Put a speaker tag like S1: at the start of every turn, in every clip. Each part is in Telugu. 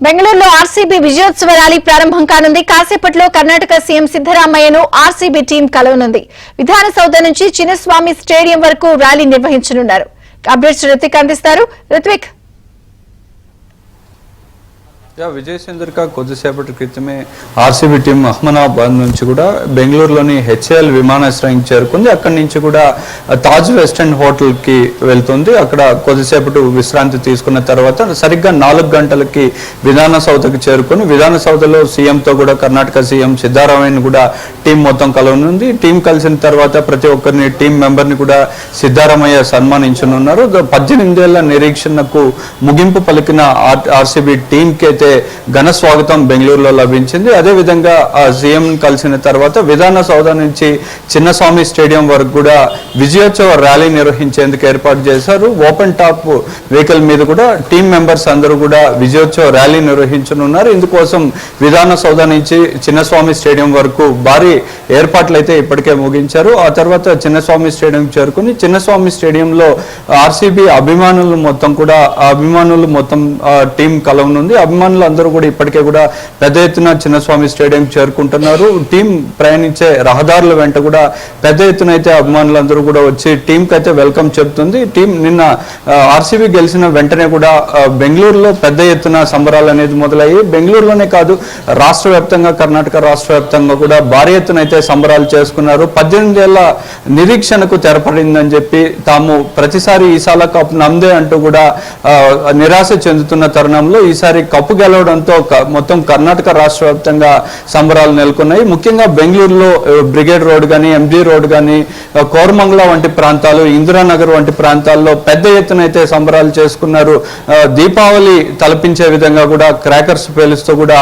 S1: బెంగళూరులో ఆర్సీబీ విజయోత్సవ ర్యాలీ ప్రారంభం కానుంది. కాసేపట్లో కర్ణాటక సీఎం సిద్దరామయ్యను ఆర్సీబీ టీం కలవనుంది. విధానసౌధ నుంచి చిన్నస్వామి స్టేడియం వరకు ర్యాలీ నిర్వహించనున్నారు. అప్డేట్స్ రిత్విక్ అందిస్తారు. రిత్విక్,
S2: విజయ్ చంద్రిక కొద్దిసేపటి క్రితమే ఆర్సీబీ టీం అహ్మదాబాద్ నుంచి కూడా బెంగళూరులోని హెచ్ఏఎల్ విమానాశ్రయం చేరుకుంది. అక్కడి నుంచి కూడా తాజ్ వెస్ట్ ఎండ్ హోటల్కి వెళ్తుంది. అక్కడ కొద్దిసేపటి విశ్రాంతి తీసుకున్న తర్వాత సరిగ్గా 4 గంటలకి విధాన సౌధకి చేరుకుని విధాన సౌధలో సీఎంతో కూడా కర్ణాటక సీఎం సిద్దరామయ్యను కూడా టీం మొత్తం కలవనుంది. టీం కలిసిన తర్వాత ప్రతి ఒక్కరిని టీం మెంబర్ని కూడా సిద్దరామయ్య సన్మానించనున్నారు. 18 ఏళ్ల నిరీక్షణకు ముగింపు పలికిన ఆర్సీబీ టీంకి అయితే ఘన స్వాగతం బెంగళూరులో లభించింది. అదేవిధంగా సీఎం కలిసిన తర్వాత విధాన సౌధ నుంచి చిన్నస్వామి స్టేడియం వరకు కూడా విజయోత్సవ ర్యాలీ నిర్వహించేందుకు ఏర్పాటు చేశారు. ఓపెన్ టాప్ వెహికల్ మీద కూడా టీం మెంబర్స్ అందరూ కూడా విజయోత్సవ ర్యాలీ నిర్వహించనున్నారు. ఇందుకోసం విధాన సౌధ నుంచి చిన్నస్వామి స్టేడియం వరకు భారీ ఏర్పాట్లు అయితే ఇప్పటికే ముగించారు. ఆ తర్వాత చిన్నస్వామి స్టేడియం చేరుకుని చిన్నస్వామి స్టేడియంలో ఆర్సీబీ అభిమానులు మొత్తం టీం కలవనుంది. అభిమానులు అందరూ కూడా ఇప్పటికే కూడా పెద్ద ఎత్తున చిన్నస్వామి స్టేడియం చేరుకుంటున్నారు. టీం ప్రయాణించే రహదారుల వెంట కూడా పెద్ద ఎత్తున అయితే అభిమానులందరూ కూడా వచ్చి టీంకి అయితే వెల్కమ్ చెప్తుంది. టీం నిన్న ఆర్సీబీ గెలిచిన వెంటనే కూడా బెంగళూరులో పెద్ద ఎత్తున సంబరాలు అనేది మొదలయ్యి బెంగళూరులోనే కాదు రాష్ట్ర వ్యాప్తంగా కర్ణాటక రాష్ట్ర వ్యాప్తంగా కూడా భారీ ఎత్తున అయితే సంబరాలు చేసుకున్నారు. 18 ఏళ్ల నిరీక్షణకు తెరపడిందని చెప్పి తాము ప్రతిసారి ఈసారి కప్ నమ్దే అంటూ కూడా నిరాశ చెందుతున్న తరుణంలో ఈసారి కప్పు గెలవడంతో మొత్తం కర్ణాటక రాష్ట్ర వ్యాప్తంగా సంబరాలు నెలకొన్నాయి. ముఖ్యంగా బెంగళూరులో బ్రిగేడ్ రోడ్ కానీ ఎంజీ రోడ్ కానీ కోరమంగళ వంటి ప్రాంతాలు ఇందిరానగర్ వంటి ప్రాంతాల్లో పెద్ద ఎత్తున అయితే సంబరాలు చేసుకున్నారు. దీపావళి తలపించే విధంగా కూడా క్రాకర్స్ పేలుస్తూ కూడా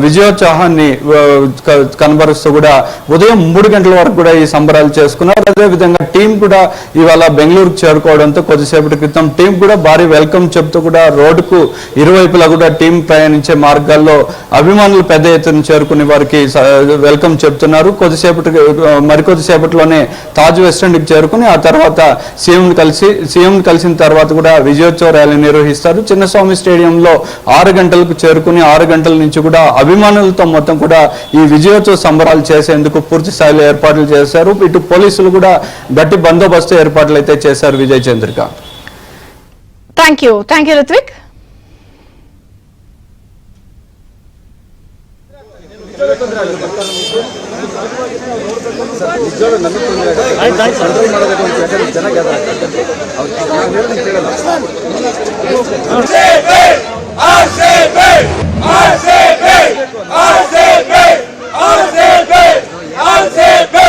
S2: విజయోత్సాహాన్ని కనబరుస్తూ కూడా ఉదయం 3 గంటల వరకు కూడా ఈ సంబరాలు చేసుకున్నారు. అదేవిధంగా టీం కూడా ఇవాళ బెంగళూరుకు చేరుకోవడంతో కొద్దిసేపటి క్రితం టీం కూడా భారీ వెల్కమ్ చెప్తూ కూడా రోడ్డుకు ఇరువైపులా కూడా టీం ప్రయాణించే మార్గాల్లో అభిమానులు పెద్ద ఎత్తున చేరుకునే వారికి వెల్కమ్ చెప్తున్నారు. మరికొద్దిసేపట్లోనే తాజ్ వెస్ట్ ఎండ్కి చేరుకుని ఆ తర్వాత సీఎం కలిసిన తర్వాత కూడా విజయోత్సవ ర్యాలీ నిర్వహిస్తారు. చిన్నస్వామి స్టేడియంలో 6 గంటలకు చేరుకుని 6 గంటల నుంచి కూడా అభిమానులతో మొత్తం కూడా ఈ విజయోత్సవ సంబరాలు చేసేందుకు పూర్తి స్థాయిలో ఏర్పాట్లు చేశారు. ఇటు పోలీసులు కూడా గట్టి బందోబస్తు ఏర్పాట్లు అయితే చేశారు. Vijay Chandrika,
S1: thank you Ritvik.
S3: RCB